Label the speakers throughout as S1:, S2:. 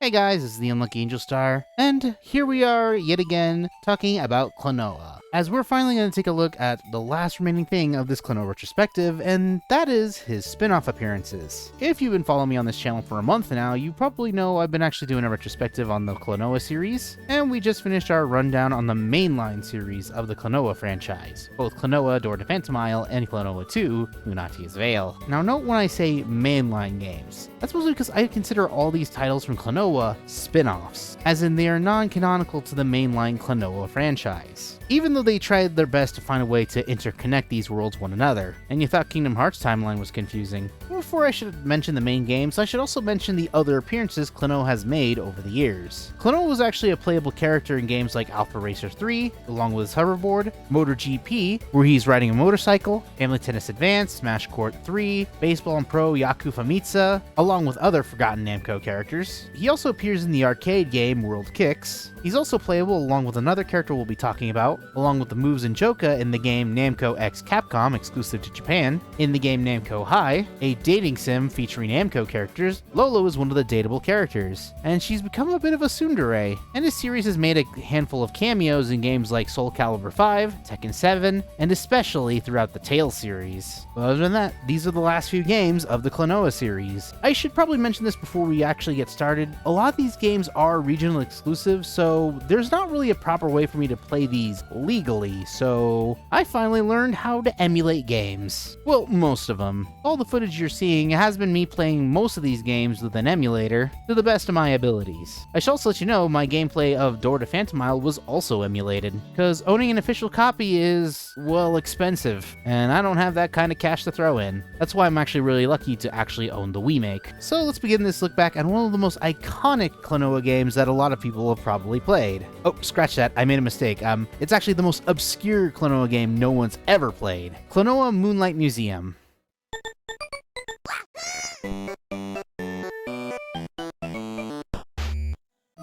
S1: Hey guys, this is the Unlucky AngelStar, and here we are yet again talking about Klonoa, as we're finally going to take a look at the last remaining thing of this Klonoa retrospective, and that is his spin-off appearances. If you've been following me on this channel for a month now, you probably know I've been actually doing a retrospective on the Klonoa series, and we just finished our rundown on the mainline series of the Klonoa franchise, both Klonoa Door to Phantom Isle and Klonoa 2 Lunatia's Veil. Now note when I say mainline games, that's mostly because I consider all these titles from Klonoa spin-offs, as in they are non-canonical to the mainline Klonoa franchise, even though they tried their best to find a way to interconnect these worlds one another. And you thought Kingdom Hearts timeline was confusing? Before I should mention the main games, I should also mention the other appearances Klonoa has made over the years. Klonoa was actually a playable character in games like Alpha Racer 3, along with his hoverboard, MotoGP, where he's riding a motorcycle, Family Tennis Advance, Smash Court 3, Baseball and Pro Yaku Famitsu, along with other forgotten Namco characters. He also appears in the arcade game World Kicks. He's also playable along with another character we'll be talking about, along with the moves and Joka in the game Namco X Capcom exclusive to Japan. In the game Namco High, a dating sim featuring Namco characters, Lolo is one of the dateable characters, and she's become a bit of a tsundere, and his series has made a handful of cameos in games like Soul Calibur 5, Tekken 7, and especially throughout the Tales series. But other than that, these are the last few games of the Klonoa series. I should probably mention this before we actually get started. A lot of these games are regional exclusives, so there's not really a proper way for me to play these legally, so I finally learned how to emulate games. Well, most of them. All the footage you're seeing has been me playing most of these games with an emulator to the best of my abilities. I should also let you know my gameplay of Door to Phantom Isle was also emulated, because owning an official copy is, well, expensive, and I don't have that kind of cash to throw in. That's why I'm actually really lucky to actually own the remake. So let's begin this look back at one of the most iconic Klonoa games that a lot of people have probably played. Oh, scratch that, I made a mistake. It's actually the most obscure Klonoa game no one's ever played. Klonoa Moonlight Museum.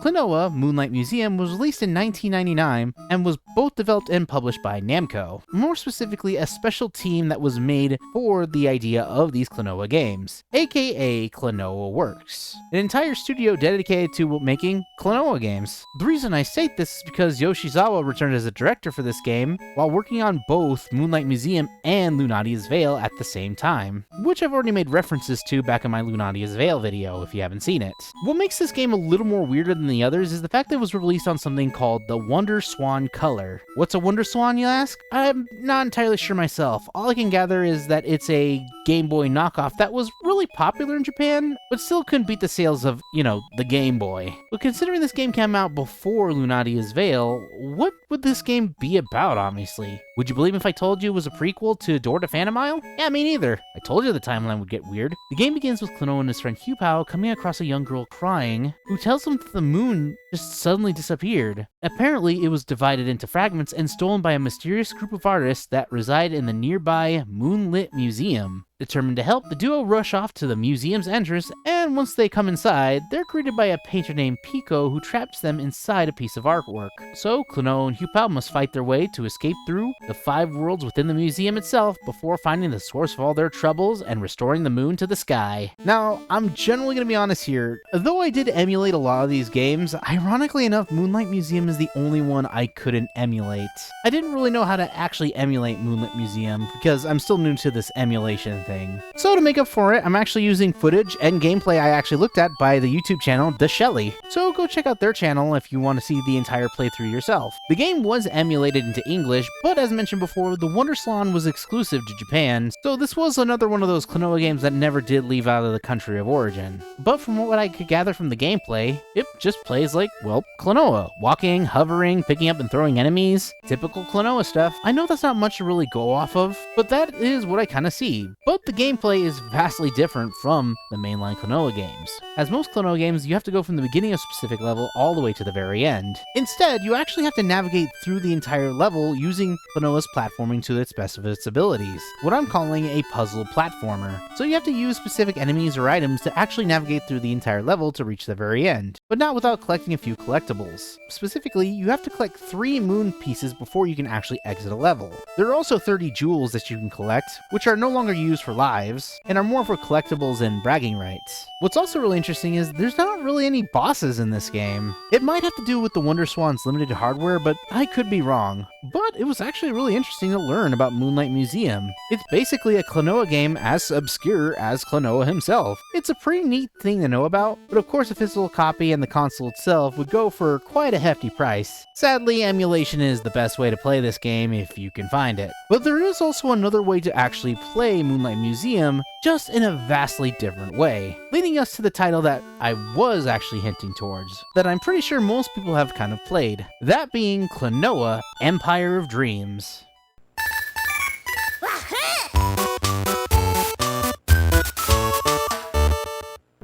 S1: Klonoa Moonlight Museum was released in 1999 and was both developed and published by Namco, more specifically a special team that was made for the idea of these Klonoa games, aka Klonoa Works, an entire studio dedicated to making Klonoa games. The reason I state this is because Yoshizawa returned as a director for this game while working on both Moonlight Museum and Lunatia's Veil at the same time, which I've already made references to back in my Lunatia's Veil video if you haven't seen it. What makes this game a little more weirder than the others is the fact that it was released on something called the Wonder Swan Color. What's a Wonder Swan, you ask? I'm not entirely sure myself. All I can gather is that it's a Game Boy knockoff that was really popular in Japan, but still couldn't beat the sales of, the Game Boy. But considering this game came out before Lunatia's Veil, what would this game be about, honestly? Would you believe if I told you it was a prequel to Door to Phantom Isle? Yeah, me neither. I told you the timeline would get weird. The game begins with Klonoa and his friend Hupao coming across a young girl crying, who tells them that the moon just suddenly disappeared. Apparently, it was divided into fragments and stolen by a mysterious group of artists that reside in the nearby Moonlit Museum. Determined to help, the duo rush off to the museum's entrance, and once they come inside, they're greeted by a painter named Pico who traps them inside a piece of artwork. So, Klonoa and Hupao must fight their way to escape through the 5 worlds within the museum itself before finding the source of all their troubles and restoring the moon to the sky. Now, I'm generally going to be honest here. Though I did emulate a lot of these games, ironically enough, Moonlight Museum is the only one I couldn't emulate. I didn't really know how to actually emulate Moonlight Museum because I'm still new to this emulation thing. So to make up for it, I'm actually using footage and gameplay I actually looked at by the YouTube channel The Shelly. So go check out their channel if you want to see the entire playthrough yourself. The game was emulated into English, but as mentioned before, the Wonder Swan was exclusive to Japan, so this was another one of those Klonoa games that never did leave out of the country of origin. But from what I could gather from the gameplay, it just plays like, well, Klonoa. Walking, hovering, picking up and throwing enemies. Typical Klonoa stuff. I know that's not much to really go off of, but that is what I kind of see. But the gameplay is vastly different from the mainline Klonoa games. As most Klonoa games, you have to go from the beginning of a specific level all the way to the very end. Instead, you actually have to navigate through the entire level using Klonoa's platforming to its best of its abilities, what I'm calling a puzzle platformer. So you have to use specific enemies or items to actually navigate through the entire level to reach the very end. but not without collecting a few collectibles. Specifically, you have to collect 3 moon pieces before you can actually exit a level. There are also 30 jewels that you can collect, which are no longer used for lives, and are more for collectibles and bragging rights. What's also really interesting is there's not really any bosses in this game. It might have to do with the Wonder Swan's limited hardware, but I could be wrong. But it was actually really interesting to learn about Moonlight Museum. It's basically a Klonoa game as obscure as Klonoa himself. It's a pretty neat thing to know about, but of course a physical copy and the console itself would go for quite a hefty price. Sadly, emulation is the best way to play this game if you can find it. But there is also another way to actually play Moonlight Museum, just in a vastly different way, leading us to the title that I was actually hinting towards, that I'm pretty sure most people have kind of played, that being Klonoa Empire of Dreams.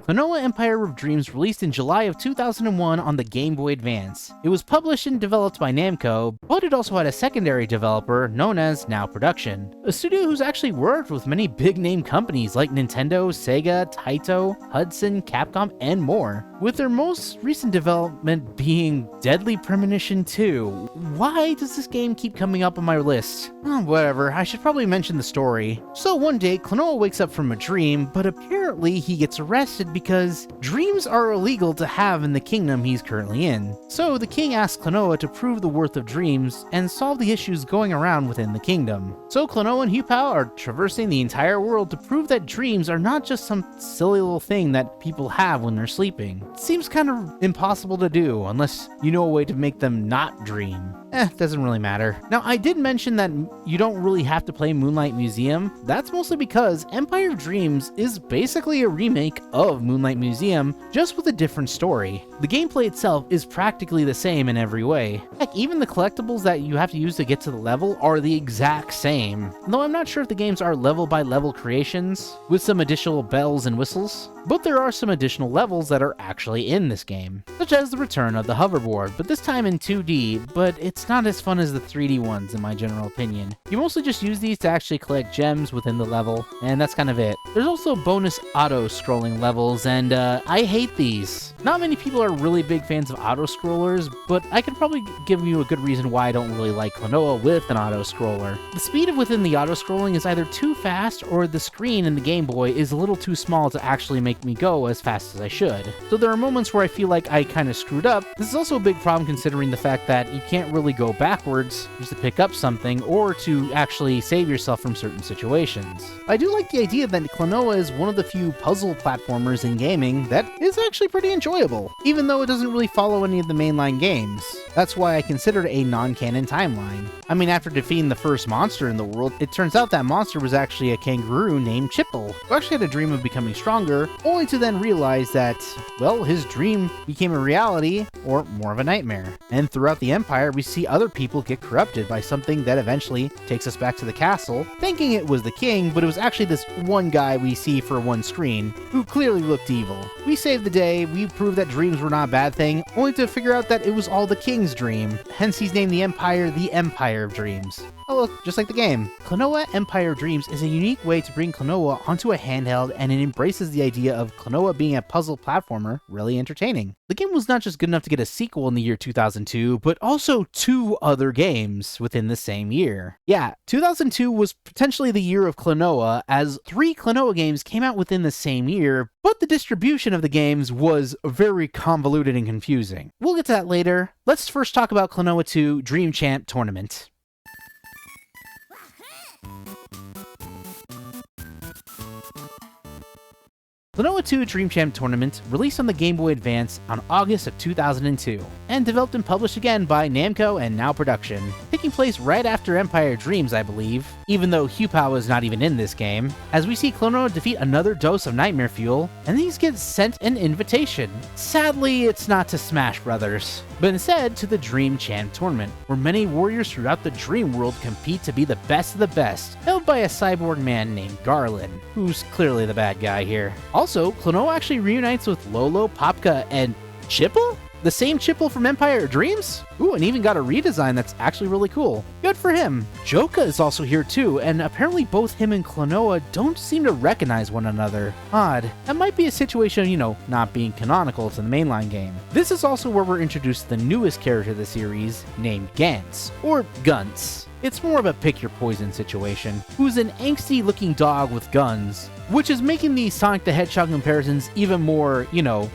S1: Klonoa Empire of Dreams released in July of 2001 on the Game Boy Advance. It was published and developed by Namco, but it also had a secondary developer known as Now Production, a studio who's actually worked with many big-name companies like Nintendo, Sega, Taito, Hudson, Capcom, and more, with their most recent development being Deadly Premonition 2. Why does this game keep coming up on my list? Oh, whatever, I should probably mention the story. So one day, Klonoa wakes up from a dream, but apparently he gets arrested because dreams are illegal to have in the kingdom he's currently in. So the king asks Klonoa to prove the worth of dreams and solve the issues going around within the kingdom. So Klonoa and Hupao are traversing the entire world to prove that dreams are not just some silly little thing that people have when they're sleeping. It seems kind of impossible to do unless you know a way to make them not dream. Doesn't really matter. Now, I did mention that you don't really have to play Moonlight Museum. That's mostly because Empire of Dreams is basically a remake of Moonlight Museum, just with a different story. The gameplay itself is practically the same in every way. Heck, even the collectibles that you have to use to get to the level are the exact same. Though I'm not sure if the games are level-by-level creations, with some additional bells and whistles, but there are some additional levels that are actually in this game, such as the return of the hoverboard, but this time in 2D, but it's not as fun as the 3D ones in my general opinion. You mostly just use these to actually collect gems within the level, and that's kind of it. There's also bonus auto-scrolling levels, and I hate these. Not many people are really big fans of auto-scrollers, but I could probably give you a good reason why I don't really like Klonoa with an auto-scroller. The speed within the auto-scrolling is either too fast, or the screen in the Game Boy is a little too small to actually make me go as fast as I should. So there are moments where I feel like I kind of screwed up. This is also a big problem considering the fact that you can't really go backwards just to pick up something or to actually save yourself from certain situations. I do like the idea that Klonoa is one of the few puzzle platformers in gaming that is actually pretty enjoyable, even though it doesn't really follow any of the mainline games. That's why I consider it a non-canon timeline. I mean, after defeating the first monster in the world, it turns out that monster was actually a kangaroo named Chipple, who actually had a dream of becoming stronger, only to then realize that, well, his dream became a reality, or more of a nightmare. And throughout the Empire, we see other people get corrupted by something that eventually takes us back to the castle, thinking it was the king, but it was actually this one guy we see for one screen, who clearly looked evil. We saved the day, we proved that dreams were not a bad thing, only to figure out that it was all the king's dream. Hence he's named the Empire of Dreams. Oh look, just like the game. Klonoa Empire of Dreams is a unique way to bring Klonoa onto a handheld, and it embraces the idea of Klonoa being a puzzle platformer really entertaining. The game was not just good enough to get a sequel in the year 2002, but also 2 other games within the same year. Yeah, 2002 was potentially the year of Klonoa, as 3 Klonoa games came out within the same year, but the distribution of the games was very convoluted and confusing. We'll get to that later. Let's first talk about Klonoa 2 Dream Champ Tournament. Klonoa 2 Dream Champ Tournament released on the Game Boy Advance on August of 2002, and developed and published again by Namco and Now Production, taking place right after Empire Dreams, I believe, even though Hupao is not even in this game, as we see Klonoa defeat another dose of Nightmare Fuel, and these get sent an invitation. Sadly, it's not to Smash Brothers, but instead to the Dream Champ Tournament, where many warriors throughout the Dream World compete to be the best of the best, held by a cyborg man named Garland, who's clearly the bad guy here. Also, Klonoa actually reunites with Lolo, Popka, and Chipple? The same Chipple from Empire of Dreams? Ooh, and even got a redesign that's actually really cool. Good for him. Joka is also here too, and apparently both him and Klonoa don't seem to recognize one another. Odd. That might be a situation, not being canonical to the mainline game. This is also where we're introduced to the newest character of the series, named Gantz, or Gunts. It's more of a pick your poison situation, who's an angsty looking dog with guns, which is making the Sonic the Hedgehog comparisons even more,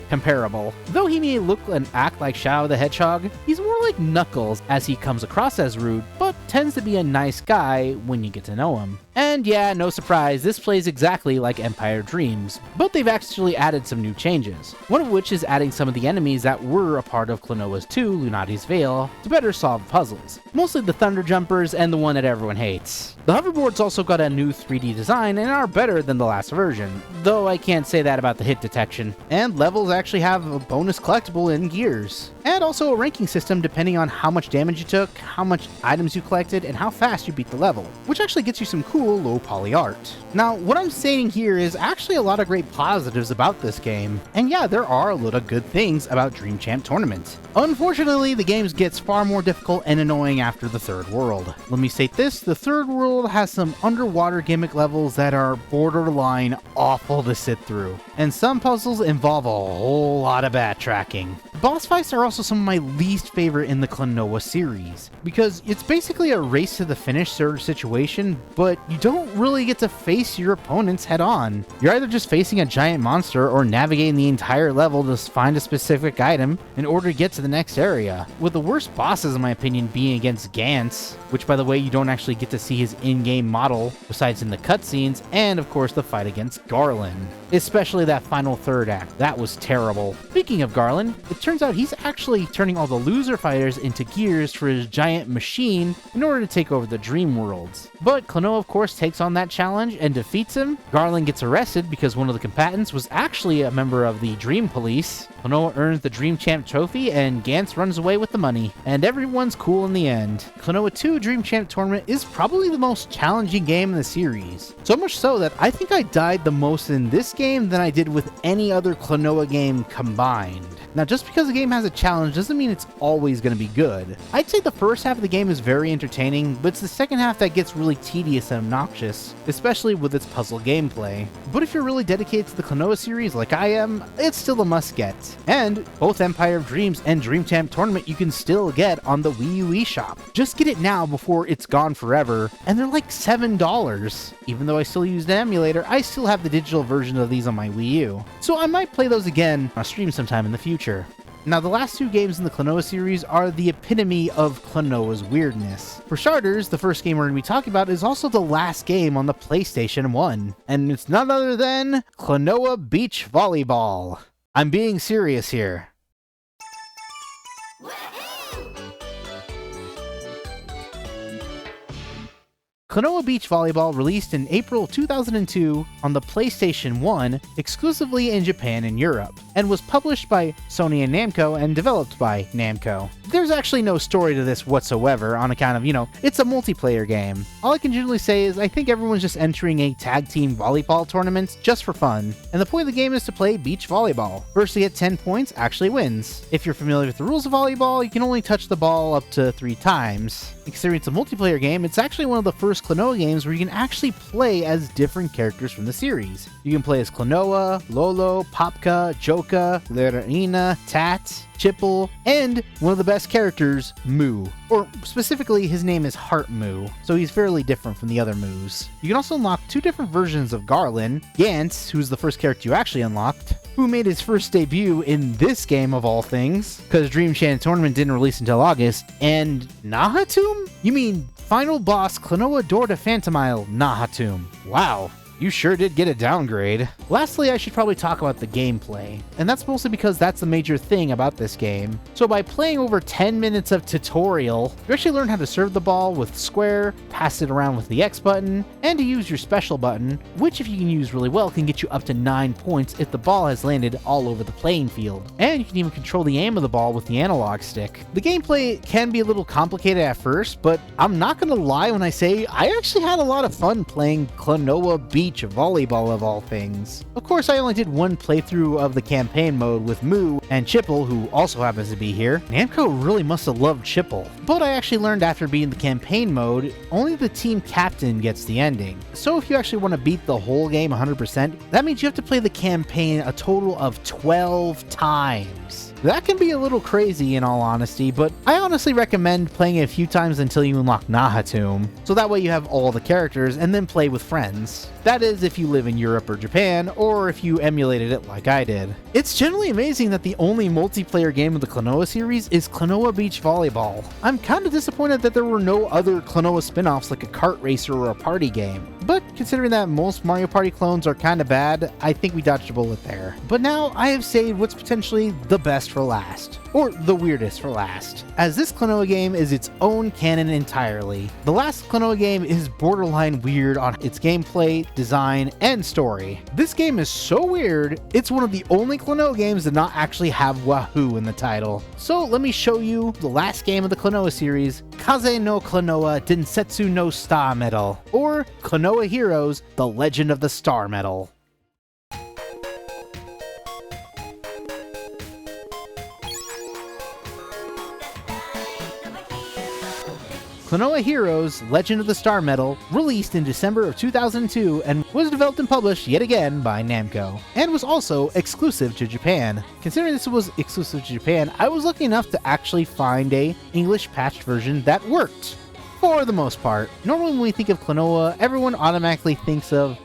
S1: comparable. Though he may look and act like Shadow the Hedgehog, he's more like Knuckles, as he comes across as rude, but tends to be a nice guy when you get to know him. And yeah, no surprise, this plays exactly like Empire Dreams, but they've actually added some new changes. One of which is adding some of the enemies that were a part of Klonoa's 2, Lunati's Veil, to better solve puzzles. Mostly the Thunder Jumpers and the one that everyone hates. The hoverboards also got a new 3D design and are better than the last version, though I can't say that about the hit detection. And levels actually have a bonus collectible in Gears. And also a ranking system depending on how much damage you took, how much items you collected, and how fast you beat the level, which actually gets you some cool low poly art. Now, what I'm saying here is actually a lot of great positives about this game, and yeah, there are a lot of good things about Dream Champ Tournament. Unfortunately, the game gets far more difficult and annoying after the third world. Let me state this, the third world has some underwater gimmick levels that are borderline awful to sit through, and some puzzles involve a whole lot of backtracking. Boss fights are also some of my least favorite in the Klonoa series, because it's basically a race to the finish sort of situation, but you don't really get to face your opponents head on. You're either just facing a giant monster or navigating the entire level to find a specific item in order to get to the next area, with the worst bosses in my opinion being against Gantz, which by the way you don't actually get to see his in-game model besides in the cutscenes, and of course the fight against Garland. Especially that final third act, that was terrible. Speaking of Garland, it turns out he's actually turning all the loser fighters into gears for his giant machine in order to take over the dream worlds. But Klonoa of course takes on that challenge and defeats him. Garland gets arrested because one of the combatants was actually a member of the Dream Police. Klonoa earns the Dream Champ trophy and Gantz runs away with the money, and everyone's cool in the end. Klonoa 2 Dream Champ Tournament is probably the most challenging game in the series. So much so that I think I died the most in this game than I did with any other Klonoa game combined. Now, just because a game has a challenge doesn't mean it's always going to be good. I'd say the first half of the game is very entertaining, but it's the second half that gets really tedious and obnoxious, especially with its puzzle gameplay. But if you're really dedicated to the Klonoa series like I am, it's still a must-get. And both Empire of Dreams and Dream Champ Tournament you can still get on the Wii U eShop. Just get it now before it's gone forever, and they're like $7. Even though I still use the emulator, I still have the digital version of these on my Wii U. So I might play those again on stream sometime in the future. Now, the last two games in the Klonoa series are the epitome of Klonoa's weirdness. For starters, the first game we're going to be talking about is also the last game on the PlayStation 1, and it's none other than Klonoa Beach Volleyball. I'm being serious here. Klonoa Beach Volleyball released in April 2002 on the PlayStation 1 exclusively in Japan and Europe, and was published by Sony and Namco and developed by Namco. There's actually no story to this whatsoever on account of, it's a multiplayer game. All I can generally say is I think everyone's just entering a tag team volleyball tournament just for fun, and the point of the game is to play beach volleyball. First to get 10 points actually wins. If you're familiar with the rules of volleyball, you can only touch the ball up to 3 times. Considering it's a multiplayer game, it's actually one of the first Klonoa games where you can actually play as different characters from the series. You can play as Klonoa, Lolo, Popka, Joka, Lerina, Tat, Chipple, and one of the best characters, Moo. Or specifically, his name is Heart Moo, so he's fairly different from the other Moos. You can also unlock 2 different versions of Garland, Gantz, who's the first character you actually unlocked, who made his first debut in this game of all things, because Dream Champ Tournament didn't release until August, and Nahatum? You mean final boss Klonoa Door to Phantomile Nahatum. Wow. You sure did get a downgrade. Lastly, I should probably talk about the gameplay, and that's mostly because that's the major thing about this game. So by playing over 10 minutes of tutorial, you actually learn how to serve the ball with square, pass it around with the X button, and to use your special button, which if you can use really well can get you up to 9 points if the ball has landed all over the playing field. And you can even control the aim of the ball with the analog stick. The gameplay can be a little complicated at first, but I'm not gonna lie when I say I actually had a lot of fun playing Klonoa Beach Volleyball of all things. Of course, I only did one playthrough of the campaign mode with Moo and Chipple, who also happens to be here. Namco really must have loved Chipple. But I actually learned after beating the campaign mode, only the team captain gets the ending. So if you actually want to beat the whole game 100%, that means you have to play the campaign a total of 12 times. That can be a little crazy in all honesty, but I honestly recommend playing it a few times until you unlock Nahatum, so that way you have all the characters and then play with friends. That is if you live in Europe or Japan, or if you emulated it like I did. It's generally amazing that the only multiplayer game of the Klonoa series is Klonoa Beach Volleyball. I'm kinda disappointed that there were no other Klonoa spin-offs like a kart racer or a party game. But considering that most Mario Party clones are kinda bad, I think we dodged a bullet there. But now I have saved what's potentially the best for last. Or the weirdest for last, as this Klonoa game is its own canon entirely. The last Klonoa game is borderline weird on its gameplay, design, and story. This game is so weird, it's one of the only Klonoa games that not actually have Wahoo in the title. So let me show you the last game of the Klonoa series, Kaze no Klonoa Densetsu no Star Medal, or Klonoa Heroes, The Legend of the Star Medal. Klonoa Heroes Legend of the Star Medal released in December of 2002 and was developed and published yet again by Namco, and was also exclusive to Japan. Considering this was exclusive to Japan, I was lucky enough to actually find a English patched version that worked. For the most part. Normally when we think of Klonoa, everyone automatically thinks of,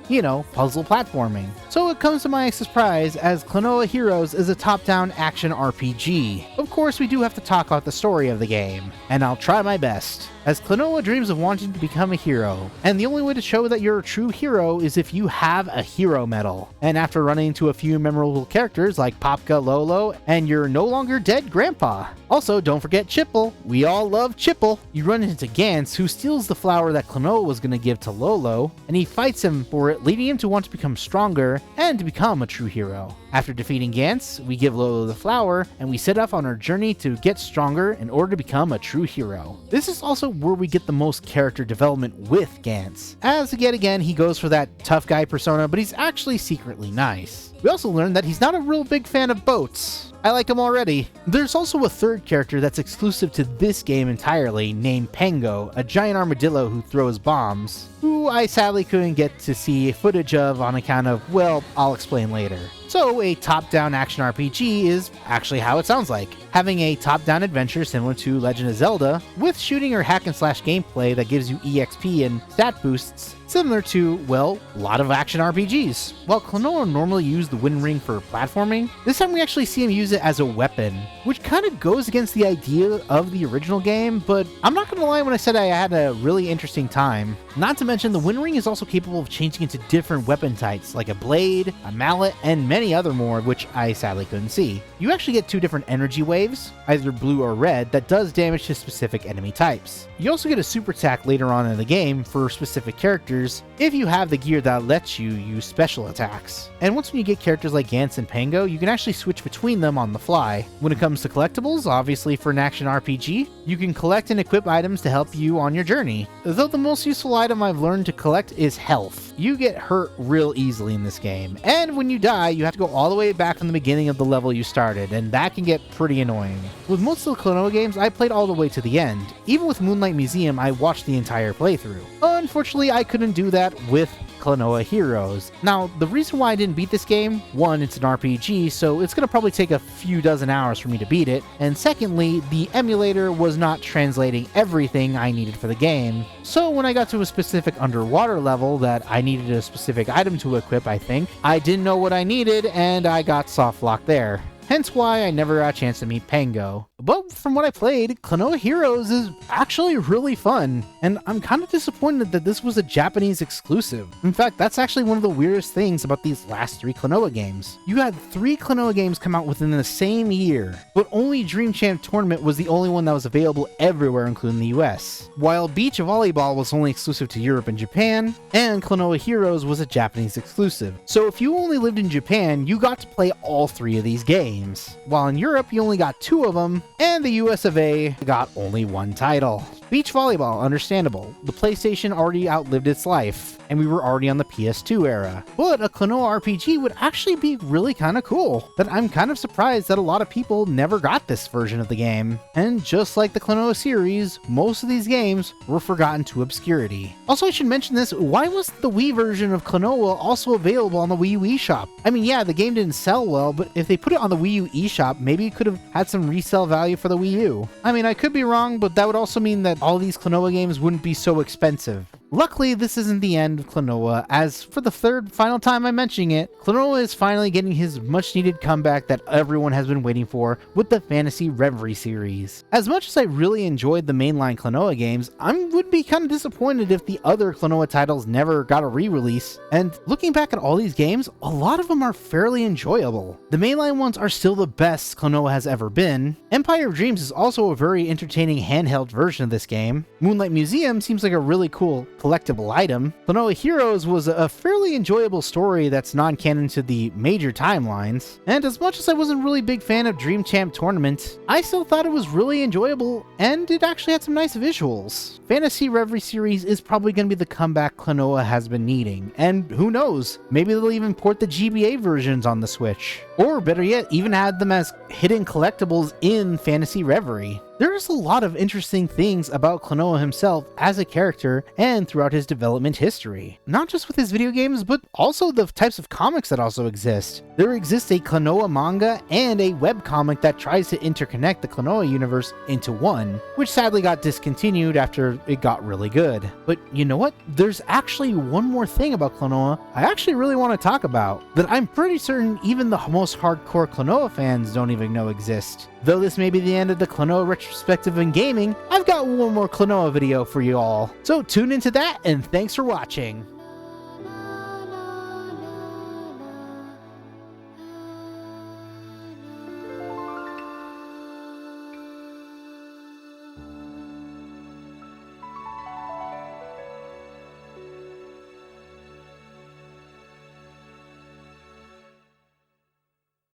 S1: puzzle platforming. So it comes to my surprise as Klonoa Heroes is a top-down action RPG. Of course, we do have to talk about the story of the game, and I'll try my best. As Klonoa dreams of wanting to become a hero, and the only way to show that you're a true hero is if you have a hero medal. And after running into a few memorable characters like Popka Lolo and your no longer dead grandpa. Also, don't forget Chipple. We all love Chipple. You run into Gantz, who steals the flower that Klonoa was going to give to Lolo, and he fights him for it, leading him to want to become stronger and to become a true hero. After defeating Gantz, we give Lolo the flower, and we set off on our journey to get stronger in order to become a true hero. This is also where we get the most character development with Gantz, as yet again he goes for that tough guy persona, but he's actually secretly nice. We also learn that he's not a real big fan of boats. I like him already. There's also a third character that's exclusive to this game entirely, named Pango, a giant armadillo who throws bombs, who I sadly couldn't get to see footage of on account of, well, I'll explain later. So a top-down action RPG is actually how it sounds like, having a top-down adventure similar to Legend of Zelda, with shooting or hack-and-slash gameplay that gives you EXP and stat boosts, similar to, well, a lot of action RPGs. While Klonoa normally used the wind ring for platforming, this time we actually see him use it as a weapon, which kind of goes against the idea of the original game, but I'm not gonna lie when I said I had a really interesting time. Not to mention, the wind ring is also capable of changing into different weapon types, like a blade, a mallet, and many other more, which I sadly couldn't see. You actually get two different energy waves, either blue or red, that does damage to specific enemy types. You also get a super attack later on in the game for specific characters, if you have the gear that lets you use special attacks. And once when you get characters like Gantz and Pango, you can actually switch between them on the fly. When it comes to collectibles, obviously for an action RPG, you can collect and equip items to help you on your journey. Though the most useful item I've learned to collect is health. You get hurt real easily in this game, and when you die, you have to go all the way back from the beginning of the level you started, and that can get pretty annoying. With most of the Klonoa games, I played all the way to the end. Even with Moonlight Museum, I watched the entire playthrough. Unfortunately, I couldn't do that with Klonoa Heroes. Now, the reason why I didn't beat this game, one, it's an RPG, so it's gonna probably take a few dozen hours for me to beat it, and secondly, the emulator was not translating everything I needed for the game. So when I got to a specific underwater level that I needed a specific item to equip, I didn't know what I needed, and I got soft locked there. Hence why I never got a chance to meet Pango. But from what I played, Klonoa Heroes is actually really fun, and I'm kind of disappointed that this was a Japanese exclusive. In fact, that's actually one of the weirdest things about these last three Klonoa games. You had 3 Klonoa games come out within the same year, but only Dream Champ Tournament was the only one that was available everywhere, including the US. While Beach Volleyball was only exclusive to Europe and Japan, and Klonoa Heroes was a Japanese exclusive. So if you only lived in Japan, you got to play all 3 of these games. While in Europe, you only got 2 of them, and the US of A got only 1 title. Beach volleyball, understandable. The PlayStation already outlived its life, and we were already on the PS2 era. But a Klonoa RPG would actually be really kind of cool. But I'm kind of surprised that a lot of people never got this version of the game. And just like the Klonoa series, most of these games were forgotten to obscurity. Also, I should mention this, why was the Wii version of Klonoa also available on the Wii U eShop? I mean, yeah, the game didn't sell well, but if they put it on the Wii U eShop, maybe it could have had some resale value for the Wii U. I mean, I could be wrong, but that would also mean that all these Klonoa games wouldn't be so expensive. Luckily, this isn't the end of Klonoa, as for the third final time I'm mentioning it, Klonoa is finally getting his much-needed comeback that everyone has been waiting for with the Fantasy Reverie series. As much as I really enjoyed the mainline Klonoa games, I would be kind of disappointed if the other Klonoa titles never got a re-release, and looking back at all these games, a lot of them are fairly enjoyable. The mainline ones are still the best Klonoa has ever been. Empire of Dreams is also a very entertaining handheld version of this game. Moonlight Museum seems like a really cool collectible item. Klonoa Heroes was a fairly enjoyable story that's non-canon to the major timelines, and as much as I wasn't really a big fan of Dream Champ Tournament, I still thought it was really enjoyable, and it actually had some nice visuals. Fantasy Reverie series is probably going to be the comeback Klonoa has been needing, and who knows, maybe they'll even port the GBA versions on the Switch. Or better yet, even add them as hidden collectibles in Fantasy Reverie. There's a lot of interesting things about Klonoa himself as a character and throughout his development history. Not just with his video games, but also the types of comics that also exist. There exists a Klonoa manga and a webcomic that tries to interconnect the Klonoa universe into one, which sadly got discontinued after it got really good. But you know what? There's actually one more thing about Klonoa I actually really want to talk about, that I'm pretty certain even the most hardcore Klonoa fans don't even know exist. Though this may be the end of the Klonoa retrospective in gaming, I've got one more Klonoa video for you all. So tune into that, and thanks for watching.